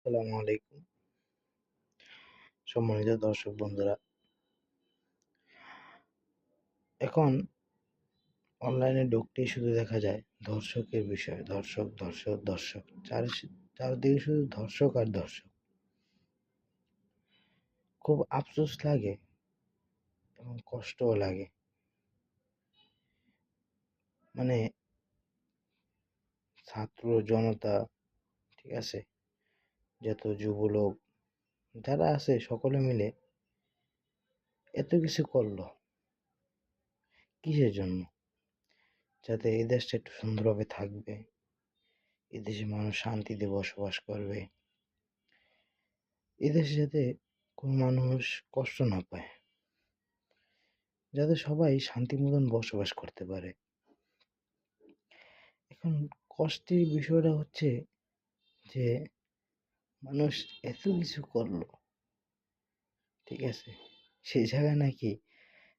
আসসালামু আলাইকুম। সম্মানিত দর্শক বন্ধুরা, এখন অনলাইনে ঢুকতেই শুধু দেখা যায় ধর্ষকের বিষয়। ধর্ষক, ধর্ষক, ধর্ষক। চারদিকে শুধু ধর্ষক আর ধর্ষক। খুব আফসোস লাগে এবং কষ্টও লাগে। মানে ছাত্র জনতা, ঠিক আছে, যত যুবলোক যারা আছে সকলে মিলে এত কিছু করলো কিসের জন্য? যাতে এই দেশটা একটু সুন্দরভাবে থাকবে, এদেশে মানুষ শান্তিতে বসবাস করবে, এদেশে যাতে কোনো মানুষ কষ্ট না পায়, যাতে সবাই শান্তি মতন বসবাস করতে পারে। এখন কষ্টের বিষয়টা হচ্ছে যে মানুষ এত কিছু করলো, ঠিক আছে, সেই জায়গায় নাকি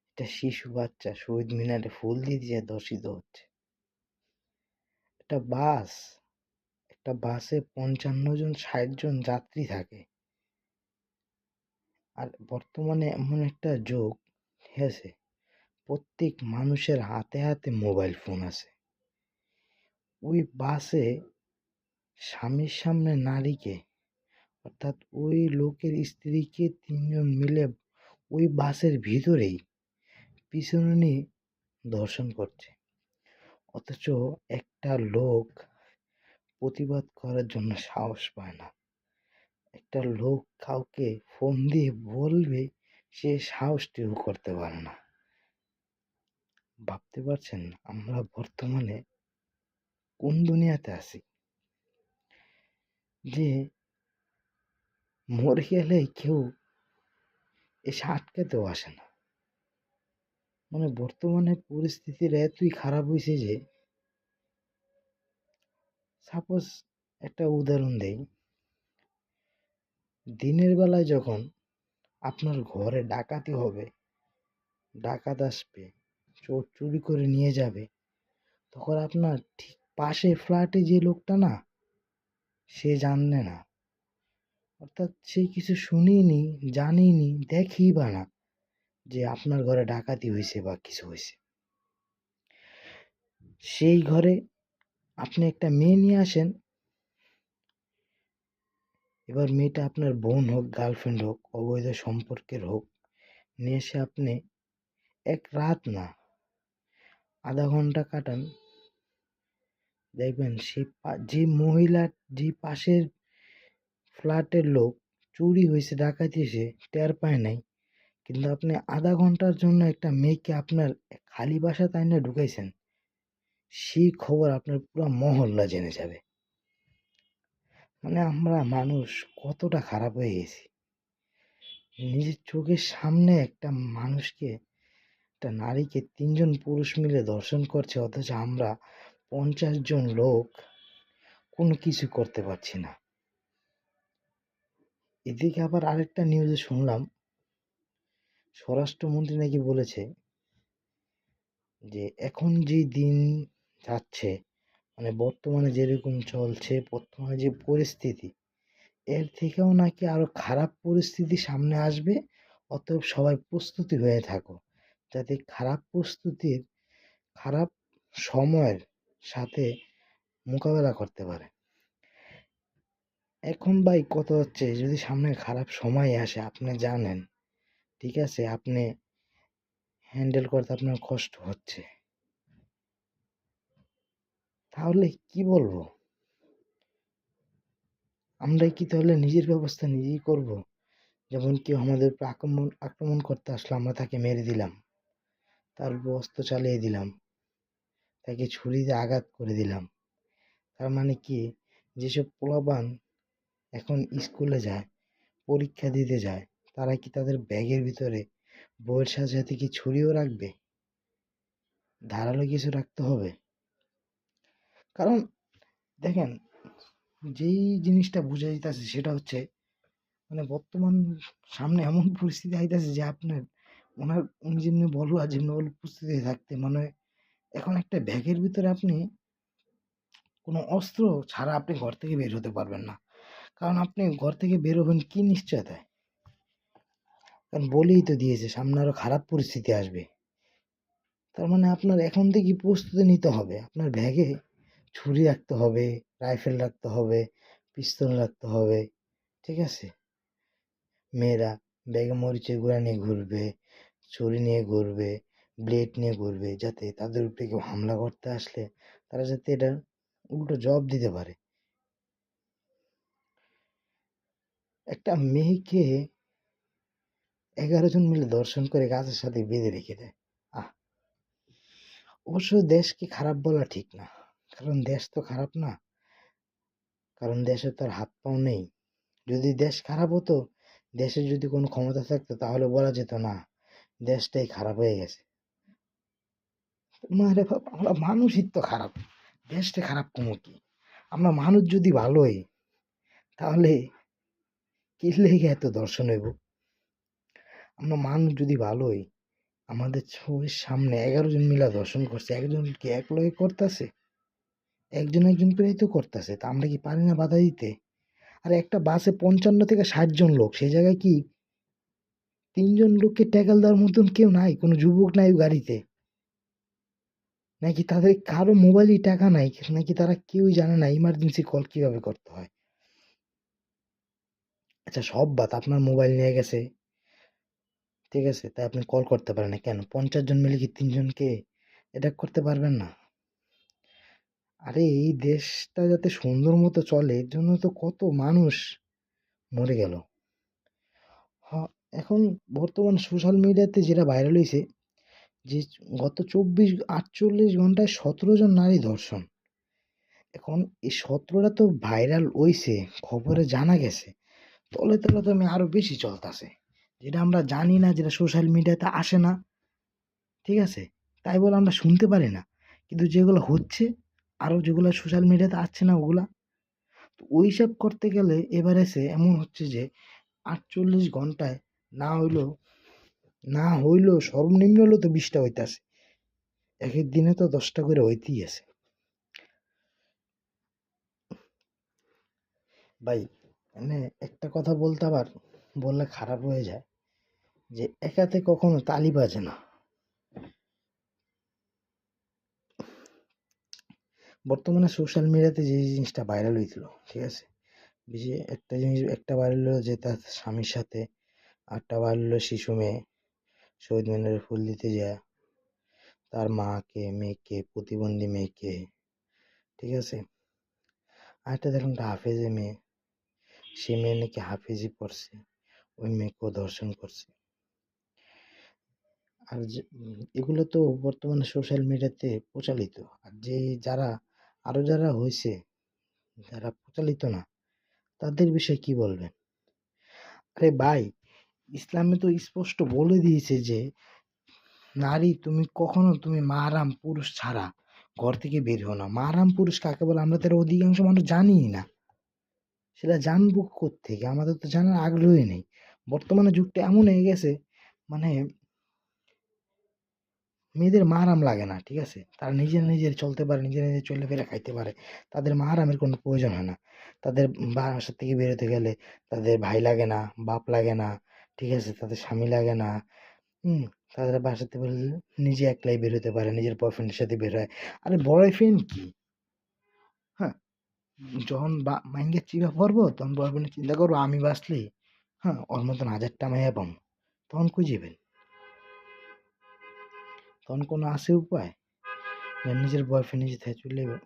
একটা শিশু বাচ্চা শহীদ মিনারে ফুল দিয়ে দিয়ে ধর্ষিত হচ্ছে। একটা বাস, একটা বাসে 55 জন 60 জন যাত্রী থাকে। আর বর্তমানে এমন একটা যুগ, ঠিক আছে, প্রত্যেক মানুষের হাতে হাতে মোবাইল ফোন আছে। ওই বাসে স্বামীর সামনে নারীকে, অর্থাৎ ওই লোকের স্ত্রীকে 3 জন মিলে ওই বাসের ভিতরেই পিছনে নিয়ে ধর্ষণ করছে। অথচ একটা লোক প্রতিবাদ করার জন্য সাহস পায় না। একটা লোক কাউকে ফোন দিয়ে বলবে, সে সাহসটিও করতে পারে না। ভাবতে পারছেন আমরা বর্তমানে কোন দুনিয়াতে আছি? যে মরে গেলে কেউ এসে আটকাতেও আসে না। মানে বর্তমানে পরিস্থিতির এতই খারাপ হয়েছে যে, সাপোজ একটা উদাহরণ দেই, দিনের বেলায় যখন আপনার ঘরে ডাকাতি হবে, ডাকাত আসবে, চোর চুরি করে নিয়ে যাবে, তখন আপনার ঠিক পাশে ফ্ল্যাটে যে লোকটা না, সে জানলে না, অর্থাৎ সে কিছু শুনিনি, জানিনি, দেখেই বা না যে আপনার ঘরে ডাকাতি হয়েছে বা কিছু হয়েছে। সেই ঘরে আপনি একটা মেয়ে নিয়ে আসেন, এবার মেয়েটা আপনার বোন হোক, গার্লফ্রেন্ড হোক, অবৈধ সম্পর্কের হোক, নিয়ে এসে আপনি এক রাত না, আধা ঘন্টা কাটান, দেখবেন সে যে মহিলা, যে পাশের ফ্ল্যাটের লোক চুরি হয়েছে, ডাকাতি হয়েছে, টের পায় নাই, কিন্তু আপনি আধা ঘন্টার জন্য একটা মেয়েকে আপনার খালি বাসা তাই না ঢুকাইছেন, সেই খবর আপনার পুরো মহল্লা জেনে যাবে। মানে আমরা মানুষ কতটা খারাপ হয়ে গেছি! নিজের চোখের সামনে একটা মানুষকে, একটা নারীকে 3 জন পুরুষ মিলে ধর্ষণ করছে, অথচ আমরা 50 জন লোক কোনো কিছু করতে পারছি না। এদিকে আবার আরেকটা নিউজে শুনলাম, স্বরাষ্ট্রমন্ত্রী নাকি বলেছে যে এখন যে দিন যাচ্ছে, মানে বর্তমানে যেরকম চলছে, বর্তমানে যে পরিস্থিতি, এর থেকেও নাকি আরো খারাপ পরিস্থিতি সামনে আসবে। অতএব সবাই প্রস্তুতি হয়ে থাকো, যাতে খারাপ সময়ের সাথে মোকাবেলা করতে পারে। এখন ভাই কত হচ্ছে, যদি সামনে খারাপ সময় আসে, আপনি জানেন, ঠিক আছে, আপনি হ্যান্ডেল করতে আপনার কষ্ট হচ্ছে, তাহলে কি বলবো? আমরাই কি তাহলে নিজের ব্যবস্থা নিজেই করব? যেমন কেউ আমাদের উপর আক্রমণ করতে আসলো, আমরা তাকে মেরে দিলাম, তার উপর অস্ত্র চালিয়ে দিলাম, তাকে ছুরি দিয়ে আঘাত করে দিলাম। তার মানে কি, যেসব পোলাপান এখন স্কুলে যায়, পরীক্ষা দিতে যায়, তারা কি তাদের ব্যাগের ভিতরে বইয়ের সাথে সাথে কি ছুরিও রাখবে? ধারালো কিছু রাখতে হবে। কারণ দেখেন, যেই জিনিসটা বুঝে যাইতেছে সেটা হচ্ছে, মানে বর্তমান সামনে এমন পরিস্থিতি আইতাছে যে আপনার উনি যেমনি বলবা যেমনি বল প্রস্তুতি থাকতে, মানে এখন একটা ব্যাগের ভিতরে আপনি কোনো অস্ত্র ছাড়া আপনি ঘর থেকে বের হতে পারবেন না। কারণ আপনি ঘর থেকে বের হবেন কি নিশ্চয়তায়? কারণ বলেই তো দিয়েছে সামনে আরো খারাপ পরিস্থিতি আসবে। তার মানে আপনার এখন থেকেই প্রস্তুতি নিতে হবে। আপনার ব্যাগে ছুরি রাখতে হবে, রাইফেল রাখতে হবে, পিস্তল রাখতে হবে। ঠিক আছে? মেয়েরা ব্যাগে মরিচের গুঁড়া নিয়ে ঘুরবে, ছুরি নিয়ে ঘুরবে, ব্লেড নিয়ে ঘুরবে, যাতে তাদের উপরে কেউ হামলা করতে আসলে তারা যাতে এটার উল্টো জবাব দিতে পারে। একটা মেয়েকে 11 জন মিলে ধর্ষণ করে গাছের সাথে বেঁধে রেখে দেয়। আহ! অবশ্য দেশকে খারাপ বলা ঠিক না। কারণ দেশ তো খারাপ না। কারণ দেশে তো আর হাত পাও নেই। যদি দেশ খারাপ হতো, দেশের যদি কোনো ক্ষমতা থাকতো তাহলে বলা যেত না, দেশটাই খারাপ হয়ে গেছে। মারে বাপ, আমরা মানুষই তো খারাপ। দেশটা খারাপ কমু কি? আমরা মানুষ যদি ভালো হই, তাহলে কি লেগে এত দর্শন হইব? আমরা মানুষ যদি ভালো হই, আমাদের চোখের সামনে 11 জন মিলা দর্শন করছে, একজন কি এক লগে করতেছে? একজন একজন করেই তো করতেছে, তা আমরা কি পারি না বাধা দিতে? আর একটা বাসে 55 থেকে 60 জন লোক, সেই জায়গায় কি 3 জন লোককে ট্যাকল দেওয়ার মতন কেউ নাই? কোনো যুবক নাই গাড়িতে? নাকি তাদের কারো মোবাইলেই টাকা নাই? নাকি তারা কেউই জানে না ইমার্জেন্সি কল কিভাবে করতে হয়? আচ্ছা সব বাদ, আপনার মোবাইল নিয়ে গেছে, ঠিক আছে? তাই আপনি কল করতে পারেন না কেন? 50 জন মিলে কি 3 জনকে অ্যাটাক করতে পারবেন না? আরে এই দেশটা যাতে সুন্দর মতো চলে এর জন্য তো কত মানুষ মরে গেল। এখন বর্তমান সোশ্যাল মিডিয়াতে যেটা ভাইরাল হইছে যে গত 48 ঘন্টায় 17 জন নারী ধর্ষণ। এখন এই 17টা তো ভাইরাল হইছে, খবরে জানা গেছে। তলে, তলে তো আরো বেশি চলতাছে। যেটা আমরা জানি না, যেটা সোশ্যাল মিডিয়াতে আসে না, ঠিক আছে? তাই বলে আমরা শুনতে পারি না। কিন্তু যেগুলো হচ্ছে, আরো যেগুলো সোশ্যাল মিডিয়াতে আসছে না ওগুলা, তো ওইসব করতে গেলে এবার এসে এমন হচ্ছে যে 48 ঘন্টায় না হইলেও সর্বনিম্ন হলেও তো 20টা হইতাছে। একেক দিনে তো 10টা করে হইতেই আছে। ভাই মানে একটা কথা বলতে আবার বললে খারাপ হয়ে যায় যে একাতে কখনো তালি বাজে না। বর্তমানে সোশ্যাল মিডিয়াতে যে জিনিসটা ভাইরাল হয়েছিল, ঠিক আছে? বেশি একটা জিনিস, একটা ভাইরাল হলো যে তার স্বামীর সাথে, আরেকটা ভাইরাল হলো শিশু মেয়ে শহীদ মিনারে ফুল দিতে যায় তার মাকে, মেয়েকে, প্রতিবন্ধী মেয়েকে, ঠিক আছে? আরেকটা দেখলাম একটা হাফেজে মেয়ে, সে মেয়ে নাকি হাফেজি পড়ছে, ওই মেয়েকেও ধর্ষণ করছে। আর যে এগুলো তো বর্তমানে সোশ্যাল মিডিয়াতে প্রচালিত। আর যে যারা আরো যারা হয়েছে, যারা প্রচালিত না, তাদের বিষয়ে কি বলবেন? আরে ভাই, ইসলামে তো স্পষ্ট বলে দিয়েছে যে নারী তুমি মাহরাম পুরুষ ছাড়া ঘর থেকে বের হও না। মাহরাম পুরুষ কাকে বলে আমরা তো এর অধিকাংশ মানুষ জানিই না। সেটা জানবো কোত্থেকে? আমাদের তো জানার আগ্রহই নেই। বর্তমানে যুগটা এমন হয়ে গেছে, মানে মেয়েদের মাহরাম লাগে না, ঠিক আছে? তারা নিজের চলতে পারে, নিজে চলে ফিরে খাইতে পারে। তাদের মাহরামের কোনো প্রয়োজন হয় না। তাদের বাসা থেকে বেরোতে গেলে তাদের ভাই লাগে না, বাপ লাগে না, ঠিক আছে? তাদের স্বামী লাগে না, হুম? তাদের বাসাতে বেরোলে নিজে একলাই বের হতে পারে, নিজের বয়ফ্রেন্ডের সাথে বের হয়। আরে বয়ফ্রেন্ড কি? হ্যাঁ, যখন মাইন্ডে চিপা পড়বো তখন বয়ফ্রেন্ড চিন্তা করবো আমি বাঁচলি, হ্যাঁ, ওর মতন 1000টা মাইয়া পাবো। তখন কই যাবেন? তখন কোনো আছে উপায়? না নিজের বয়ফ্রেন্ড নিজে থেকে চলে যাবে?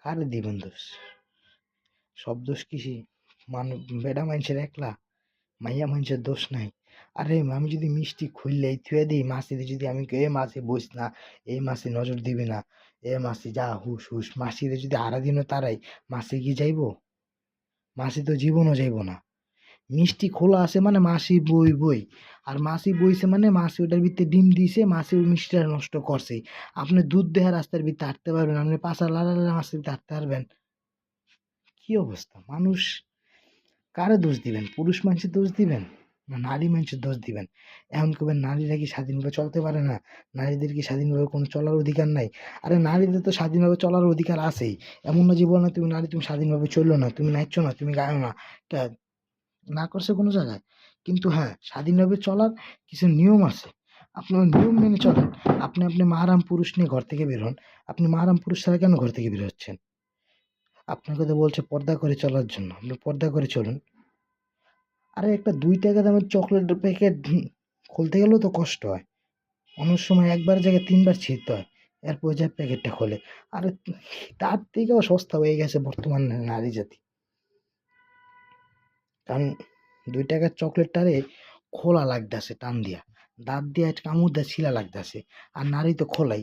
কারে দিবেন দোষ? সব দোষ কিসে? বেডা মাইনষের একলা, মাইয়া মাইনষের দোষ নাই। আরে আমি যদি মিষ্টি খুললেই থুয়ে দিই মাসিরে, যদি আমি কই, এ মাসি বইস না, এই মাসি নজর দিবি না, এ মাসি যা হুস হুস, মাসিরে যদি আরা দিনও তারাই, মাসি কি যাইবো? মাসি তো জীবনও যাইবো না। মিষ্টি খোলা আছে মানে মাসি বই, আর মাসি বইছে মানে মাসি ওটার ভিতরে ডিম দিছে, মাসি ওই মিষ্টিটা নষ্ট করছে। আপনি দুধ দেওয়া রাস্তার ভিতরে হাঁটতে পারবেন? আপনি পাছা লালা মাসির ভিতরে হাঁটতে পারবেন? কি অবস্থা মানুষ! কারে দোষ দিবেন? পুরুষ মানুষের দোষ দিবেন? না নারী মানুষের দোষ দিবেন? এখন কবেন নারীরা কি স্বাধীনভাবে চলতে পারে না? নারীদের কি স্বাধীনভাবে কোনো চলার অধিকার নাই? আরে নারীদের তো স্বাধীনভাবে চলার অধিকার আছেই। এমন না যে বলো না তুমি নারী তুমি স্বাধীনভাবে চললো না, তুমি নাচছো না, তুমি গায়ো না। তা না করছে কোনো জায়গায়। কিন্তু হ্যাঁ, স্বাধীনভাবে চলার কিছু নিয়ম আছে। আপনি ওই নিয়ম মেনে চলেন। আপনি মাহারাম পুরুষ নিয়ে ঘর থেকে বের হন। আপনি মাহারাম পুরুষ ছাড়া কেন ঘর থেকে বের হচ্ছেন? আপনাকে তো বলছে পর্দা করে চলার জন্য। আপনি পর্দা করে চলুন। আরে একটা ৳২ দামের চকলেটের প্যাকেট খুলতে গেলেও তো কষ্ট হয়। অনেক সময় একবারের জায়গায় ৩ বার ছিঁড়তে হয়। এরপর যায় প্যাকেটটা খোলে। আরে তার থেকেও সস্তা হয়ে গেছে বর্তমান নারী জাতি। কারণ ৳২ র চকলেটটারে খোলা লাগতাছে টান দিয়া। দাঁত দিয়া কামড় দিয়া ছিলা লাগতাছে। আর নারী তো খোলাই।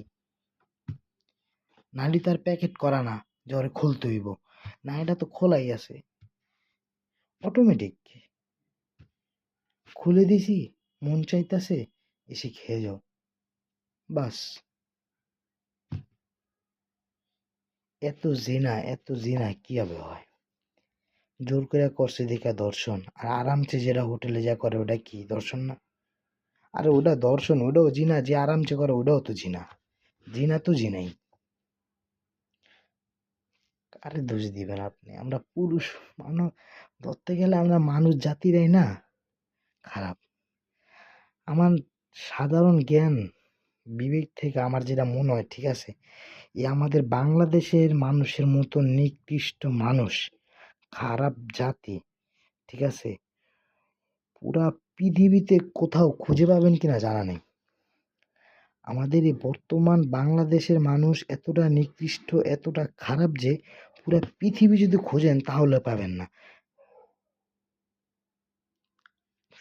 নারী তো আর প্যাকেট করা না যে ওরে খুলতে হইব। নারীটা তো খোলাই আছে। অটোমেটিক। খুলে দিছি, মন চাইতাছে, এসে খেয়ে যাও। বাস। এত জিনা কিভাবে হয়? জোর কইরা করছে দেইখা ধর্ষণ। আর আরামসে যেটা হোটেলে যা করে ওটা কি ধর্ষণ না? আরে ওটা ধর্ষণ, ওটাও জিনা। যে আরামসে করে ওটাও তো জিনা। জিনা তো জিনাই। কারে দোষ দিবেন আপনি? আমরা পুরুষ, আমরা ধরতে গেলে আমরা মানুষ জাতিরাই না খারাপ। আমার সাধারণ জ্ঞান বিবেক থেকে আমার যেটা মনে হয়, ঠিক আছে, আমাদের বাংলাদেশের মানুষের মতো নিকৃষ্ট মানুষ, খারাপ জাতি, ঠিক আছে, পুরা পৃথিবীতে কোথাও খুঁজে পাবেন কিনা জানা নেই। আমাদের এই বর্তমান বাংলাদেশের মানুষ এতটা নিকৃষ্ট, এতটা খারাপ যে পুরা পৃথিবী যদি খোঁজেন তাহলে পাবেন না।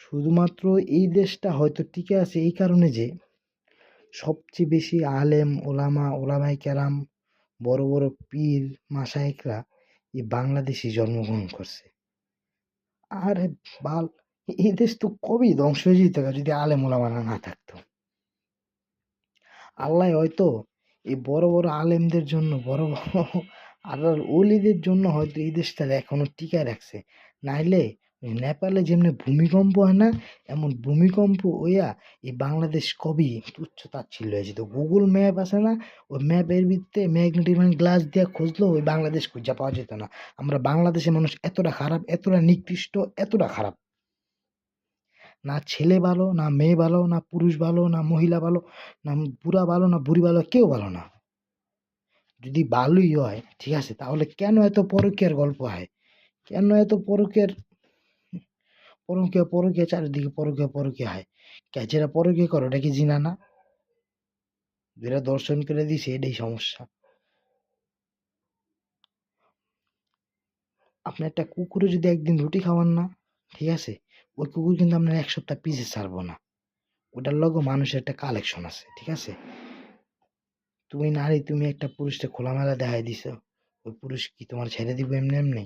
শুধুমাত্র এই দেশটা হয়তো টিকে আছে এই কারণে যে সবচেয়ে বেশি আলেম ওলামা, ওলামায়ে কেরাম, বড় বড় পীর মাশায়েখরা এই বাংলাদেশে জন্মগ্রহণ করছে। আরে বাল, এই দেশ তো কবেই ধ্বংস হয়ে যেত যদি আলেম ওলামারা না থাকতো। আল্লাহ হয়তো এই বড় বড় আলেমদের জন্য, বড় বড় আল্লাহর ওলিদের জন্য হয়তো এই দেশটা এখনো টিকায় রাখছে। নাইলে ওই নেপালে যেমনি ভূমিকম্প হয় না, এমন ভূমিকম্প হইয়া এই বাংলাদেশ কবেই তুচ্ছ তাচ্ছিল্য হয়ে যেত। গুগল ম্যাপ আছে না, ওই ম্যাপের ভিত্তিতে ম্যাগনেটিক গ্লাস দিয়ে খুঁজলেও ওই বাংলাদেশ খুঁজে পাওয়া যেত না। আমরা বাংলাদেশের মানুষ এতটা খারাপ, এতটা নিকৃষ্ট, এতটা খারাপ। না ছেলে ভালো, না মেয়ে ভালো, না পুরুষ ভালো, না মহিলা ভালো, না বুড়া ভালো, না বুড়ি ভালো, কেউ ভালো না। যদি ভালোই হয়, ঠিক আছে, তাহলে কেন এত পরকীয়ার গল্প হয়? কেন এত পরকীয়ার, পরকীয়া চারিদিকে পরকীয়া হয়? যেটা পরকীয়া করে ওটা কি জিনা না? যেটা দর্শন করে দিছে এটাই সমস্যা। আপনি একটা কুকুরে যদি একদিন রুটি খাওয়ান না, ঠিক আছে, ওই কুকুর কিন্তু আপনার ১ সপ্তাহ পিছে ছাড়বো না। ওটার লগে মানুষের একটা কালেকশন আছে, ঠিক আছে। তুমি নারী, তুমি একটা পুরুষকে খোলামেলা দেখাই দিছো, ওই পুরুষ কি তোমার ছেড়ে দিব এমনি এমনি?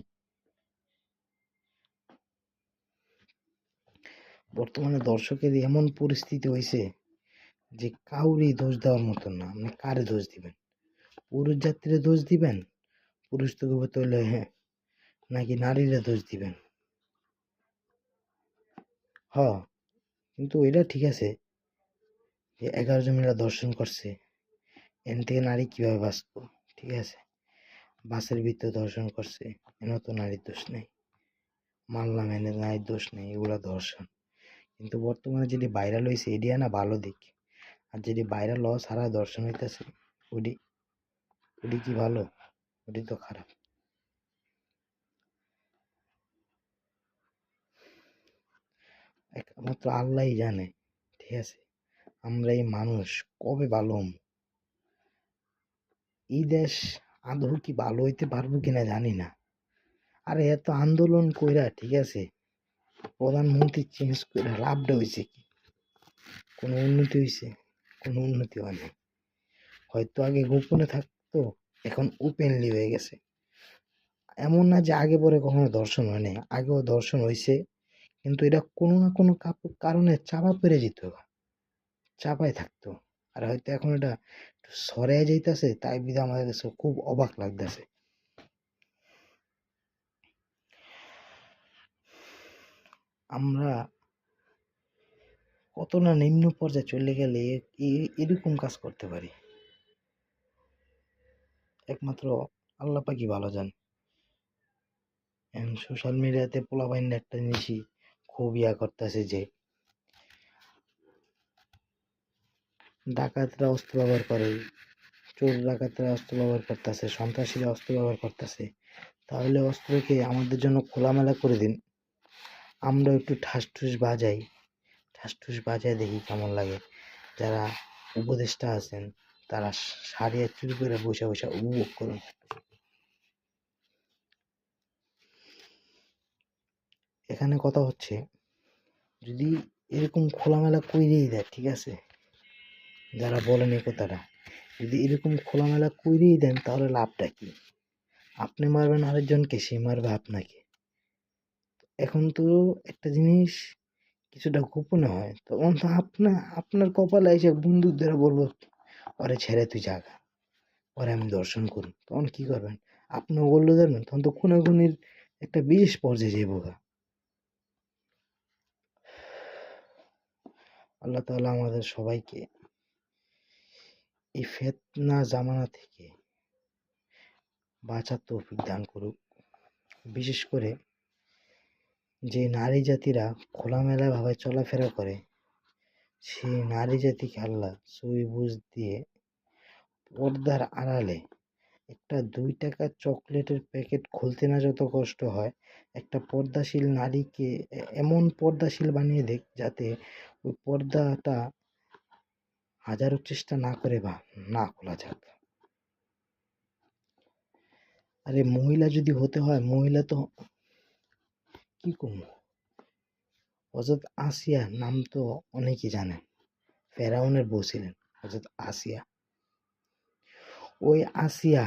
বর্তমানে দর্শকের এমন পরিস্থিতি হয়েছে যে কাউরই দোষ দেওয়ার মতন না। আপনি কারে দোষ দিবেন? পুরুষ জাতিরে দোষ দিবেন? পুরুষ তো করবে তাহলে, হ্যাঁ, নাকি নারীরে দোষ দিবেন? হ, কিন্তু এটা ঠিক আছে যে 11 জন মিলে দর্শন করছে, এন থেকে নারী কিভাবে বাঁচবো? ঠিক আছে, বাসের ভিতরে দর্শন করছে, এনে তো নারীর দোষ নেই। মানলাম এনে নারীর দোষ নেই, এগুলা দর্শন। কিন্তু বর্তমানে যেটি ভাইরাল হয়েছে এটি না ভালো দিক। আর যেটি ভাইরাল হওয়া ছাড়া দর্শন হইতেছে, ওটি ওটি কি ভালো? ওটি তো খারাপ। একমাত্র আল্লাহই জানে, ঠিক আছে, আমরা এই মানুষ কবে ভালো হমু? এই দেশ আদৌ কি ভালো হইতে পারবো কিনা জানি না। আরে এত আন্দোলন কইরা, ঠিক আছে, প্রধানমন্ত্রী চেঞ্জ কইরা লাভটা হইছে কি? কোনো উন্নতি হইছে? কোনো উন্নতি হয় নাই। হয়তো আগে গোপনে থাকতো, এখন ওপেনলি হয়ে গেছে। এমন না যে আগে পরে কখনো দর্শন হয় নাই, আগেও দর্শন হইছে, কিন্তু এটা কোনো না কোনো কারণে চাপা পড়ে যেত, চাপায় থাকতো। আর হয়তো এখন এটা একটু সরে যাইতাছে, তাই বিধে আমাদের কাছে খুব অবাক লাগতেছে। আমরা কত না নিম্ন পর্যায়ে চলে গেলে এরকম কাজ করতে পারি। একমাত্র আল্লাহ পাকই ভালো জানে। এখন সোশ্যাল মিডিয়াতে পোলাপাইন একটা জিনিসই খুব করতেছে যে ডাকাতরা অস্ত্র ব্যবহার করে, চোর ডাকাতরা অস্ত্র ব্যবহার করতেছে, সন্ত্রাসীরা অস্ত্র ব্যবহার করতেছে। তাহলে অস্ত্রকে আমাদের জন্য খোলামেলা করে দিন, আমরা একটু ঠাসঠুস বাজাই দেখি কেমন লাগে। যারা উপদেষ্টা আছেন তারা সারিয়া চুরি করে বসে বসে উপভোগ করুন। এখানে কথা হচ্ছে, যদি এরকম খোলামেলা কইরেই দেয়, ঠিক আছে, যারা বলেন এই কথাটা, যদি এরকম খোলামেলা কইরেই দেন তাহলে লাভটা কি? আপনি মারবেন আরেকজনকে, সে মারবে আপনাকে। এখন তো একটা জিনিস কিছুটা গোপনে হয়, তখন তো আপনার কপালে এসে বন্দুক ধরে বলবো ওরে ছেড়ে তুই জাগা, ওরে আমি দর্শন করুন, তখন কি করবেন? আপনিও বললে ধরবেন, তখন তো খুনাখুনির একটা বিশেষ পর্যায়ে যাইব গা। আল্লাহ তাআলা আমাদের সবাইকে এই ফিতনা জামানা থেকে বাঁচার তৌফিক দান করুক। বিশেষ করে যে নারী জাতিরা খোলামেলা ভাবে চলাফেরা করে, সেই নারী জাতিকে আল্লাহ সুই বুঝ দিয়ে পর্দার আড়ালে একটা 2 টাকার চকলেটের প্যাকেট খুলতে না যত কষ্ট হয়, একটা পর্দাশীল নারীকে এমন পর্দাশীল বানিয়ে দেখ যাতে ওই পর্দাটা হাজারো চেষ্টা না করে বা না খোলা যাক। আরে মহিলা যদি হতে হয়, মহিলা তো কি করবো, হযরত আসিয়া নাম তো অনেকেই জানেন, ফেরাউনের বউ ছিলেন হযরত আসিয়া। ওই আসিয়া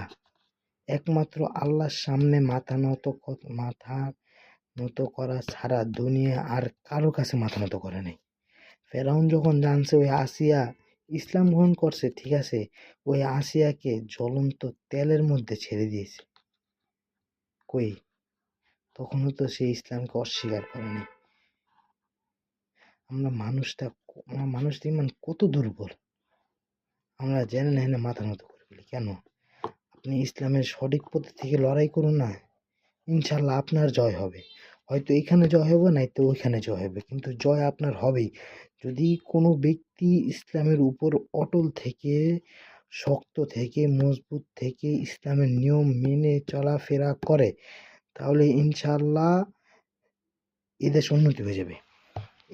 একমাত্র আল্লাহর সামনে মাথা নত করা ছাড়া দুনিয়া আর কারো কাছে মাথা নত করে নাই। ফেরাউন যখন জানছে ওই আসিয়া ইসলাম গ্রহণ করছে, ঠিক আছে, ওই আসিয়াকে জ্বলন্ত তেলের মধ্যে ছেড়ে দিয়েছে। কই, তখনও তো সে ইসলামকে অস্বীকার করেনি। আমরা মানুষটা ইমান কত দুর্বল, আমরা জেনে না মাথা নত করে ফেলি কেন? আপনি ইসলামের সঠিক পথে থেকে লড়াই করুন না, ইনশাল্লাহ আপনার জয় হবে। হয়তো এখানে জয় হবে, নাই তো ওইখানে জয় হবে, কিন্তু জয় আপনার হবেই। যদি কোনো ব্যক্তি ইসলামের উপর অটল থেকে, শক্ত থেকে, মজবুত থেকে ইসলামের নিয়ম মেনে চলাফেরা করে, তাহলে ইনশাল্লাহ এদেশ উন্নতি হয়ে যাবে।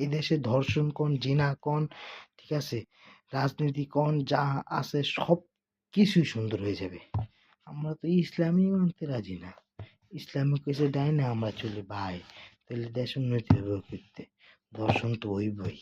এদেশে ধর্ষণ কোন, জিনা কোন, ঠিক আছে, রাজনীতি কোন, যা আছে সব কিছুই সুন্দর হয়ে যাবে। আমরা তো ইসলামই মানতে রাজি না। ইসলামিক এসে দেয় না, আমরা চলি ভাই, তাহলে দেশ উন্নতি হবে করতে, দর্শন তো হইবই।